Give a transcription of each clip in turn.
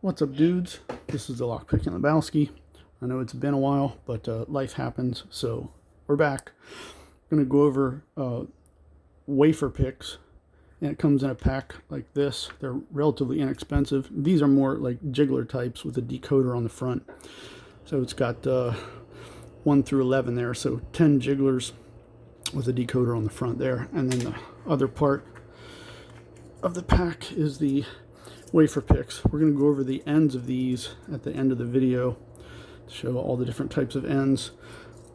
What's up, dudes? This is the Lockpicking Lebowski. I know it's been a while, but life happens, so we're back. I'm going to go over Wafer Picks, and it comes in a pack like this. They're relatively inexpensive. These are more like jiggler types with a decoder on the front. So it's got 1 through 11 there, so 10 jigglers with a decoder on the front there. And then the other part of the pack is the Wafer Picks. We're going to go over the ends of these at the end of the video to show all the different types of ends.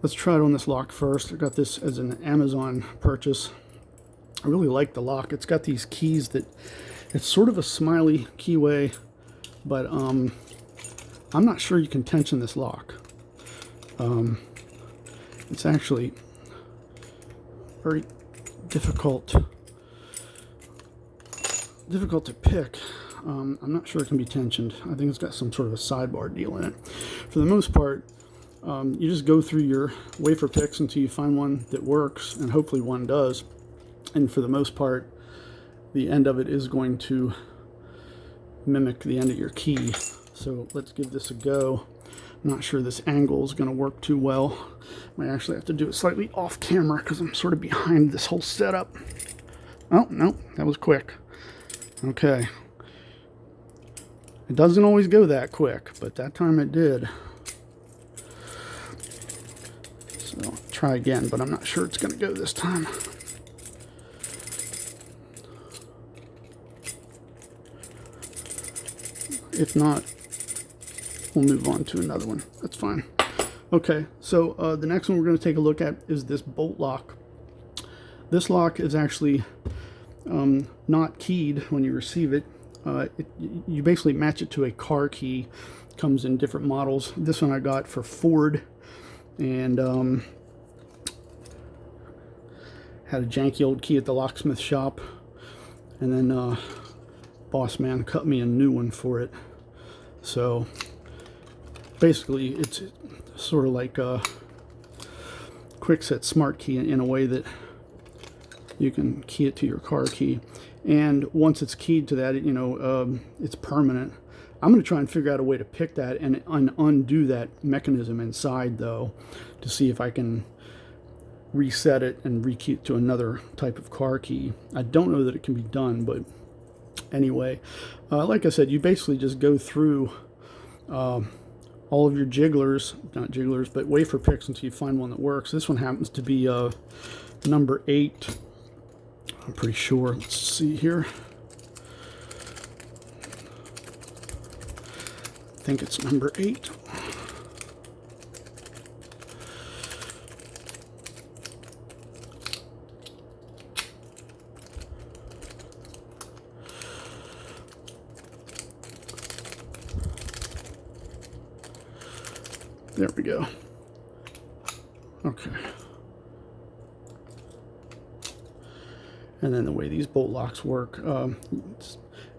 Let's try it on this lock first. I got this as an Amazon purchase. I really like the lock. It's got these keys that it's sort of a smiley keyway, but I'm not sure you can tension this lock. It's actually very difficult to pick. I'm not sure it can be tensioned. I think it's got some sort of a sidebar deal in it. For the most part, you just go through your wafer picks until you find one that works, and hopefully one does. And for the most part, the end of it is going to mimic the end of your key. So let's give this a go. I'm not sure this angle is going to work too well. Might actually have to do it slightly off camera because I'm sort of behind this whole setup. Oh, no, that was quick. Okay. It doesn't always go that quick, but that time it did. So I'll try again, but I'm not sure it's going to go this time. If not, we'll move on to another one. That's fine. Okay, so the next one we're going to take a look at is this bolt lock. This lock is actually not keyed when you receive it. You basically match it to a car key. It comes in different models. This one I got for Ford, and had a janky old key at the locksmith shop, and then boss man cut me a new one for it. So basically it's sort of like a quick-set smart key in a way that you can key it to your car key. And once it's keyed to that, it's permanent. I'm going to try and figure out a way to pick that and undo that mechanism inside, though, to see if I can reset it and rekey it to another type of car key. I don't know that it can be done, but anyway, like I said, you basically just go through all of your jigglers, not jigglers, but wafer picks until you find one that works. This one happens to be number 8. I'm pretty sure. Let's see here. I think it's number 8. There we go. Okay. And then the way these bolt locks work,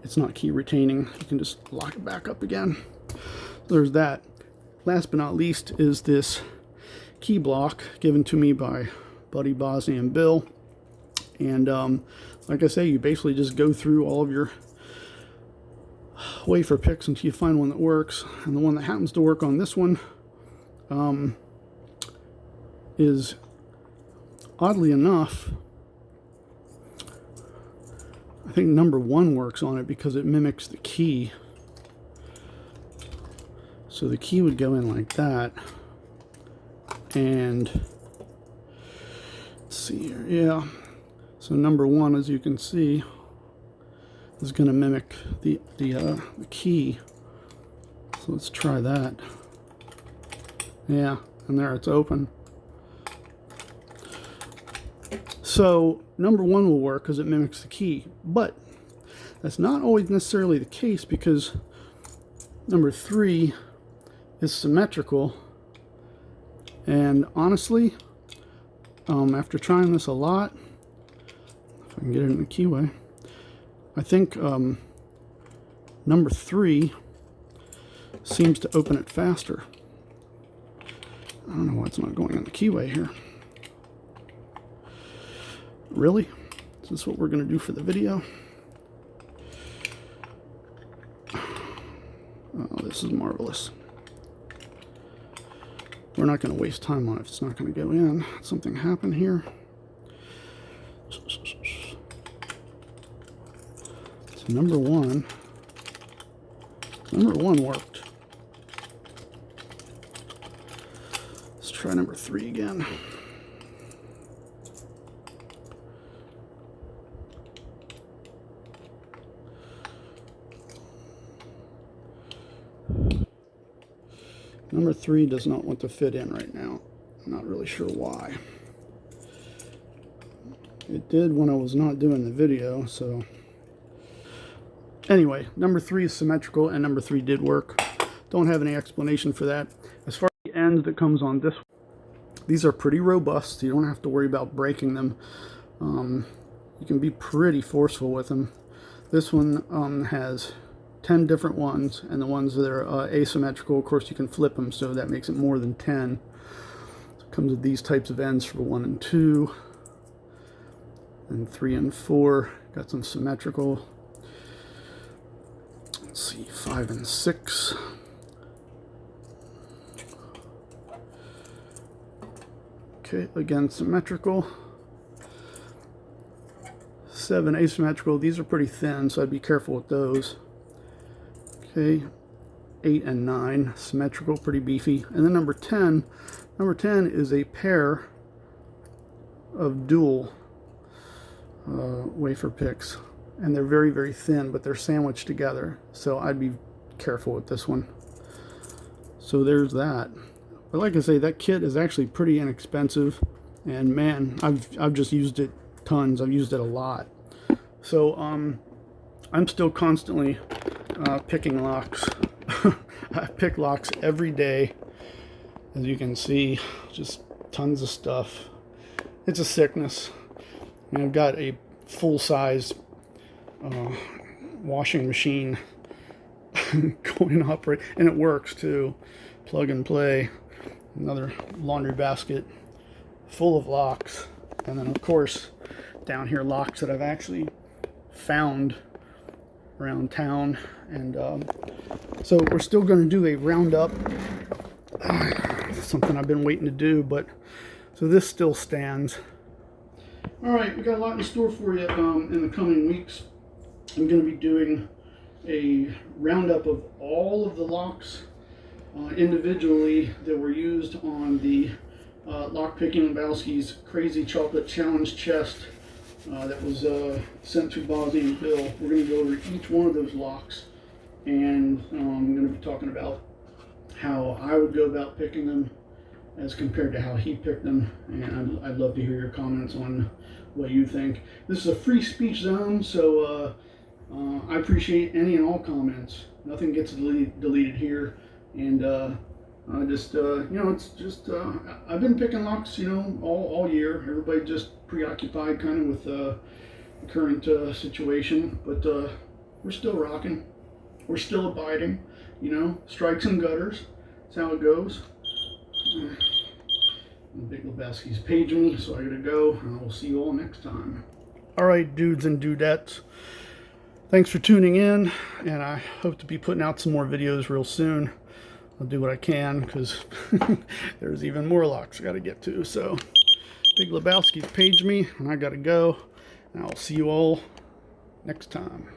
it's not key retaining. You can just lock it back up again. There's that. Last but not least is this key block given to me by Buddy Bosnia and Bill. And like I say, you basically just go through all of your wafer picks until you find one that works. And the one that happens to work on this one is, oddly enough, I think number 1 works on it because it mimics the key. So the key would go in like that. And let's see here. Yeah. So number 1, as you can see, is going to mimic the key. So let's try that. Yeah, and there it's open. So number 1 will work because it mimics the key, but that's not always necessarily the case because number 3 is symmetrical. And honestly, after trying this a lot, if I can get it in the keyway, I think number 3 seems to open it faster. I don't know why it's not going on the keyway here. Really? Is this what we're going to do for the video? Oh, this is marvelous. We're not going to waste time on it if it's not going to go in. Something happened here. So number one worked. Let's try number 3 again. Number 3 does not want to fit in right now. I'm not really sure why. It did when I was not doing the video, so... Anyway, number 3 is symmetrical, and number 3 did work. Don't have any explanation for that. As far as the end that comes on this, these are pretty robust, so you don't have to worry about breaking them. You can be pretty forceful with them. This one has 10 different ones, and the ones that are asymmetrical, of course, you can flip them, so that makes it more than 10. So it comes with these types of ends for 1 and 2, and 3 and 4. Got some symmetrical. Let's see, 5 and 6. Okay, again, symmetrical. 7 asymmetrical. These are pretty thin, so I'd be careful with those. Okay, 8 and 9, symmetrical, pretty beefy. And then number 10 is a pair of dual wafer picks. And they're very, very thin, but they're sandwiched together. So I'd be careful with this one. So there's that. But like I say, that kit is actually pretty inexpensive. And man, I've just used it tons. I've used it a lot. So I'm still constantly picking locks. I pick locks every day, as you can see, just tons of stuff. It's a sickness. And I've got a full-size washing machine going to operate, and it works too. Plug and play. Another laundry basket full of locks, and then of course down here locks that I've actually found around town. And so we're still going to do a roundup. Something I've been waiting to do, but so this still stands. All right, we got a lot in store for you in the coming weeks. I'm going to be doing a roundup of all of the locks individually that were used on the Lockpicking Lebowski's Crazy Chocolate Challenge chest that was sent to Bosnia and Bill. We're going to go over each one of those locks, and I'm going to be talking about how I would go about picking them as compared to how he picked them, and I'd love to hear your comments on what you think. This is a free speech zone, so I appreciate any and all comments. Nothing gets deleted here, and it's just I've been picking locks, all year. Everybody just preoccupied kind of with the current situation, but we're still rocking. We're still abiding, strikes and gutters. That's how it goes. The Big Lebowski's paging me, so I gotta go, and I'll see you all next time. All right, dudes and dudettes. Thanks for tuning in, and I hope to be putting out some more videos real soon. I'll do what I can, because there's even more locks I got to get to. So, Big Lebowski's paged me, and I got to go. And I'll see you all next time.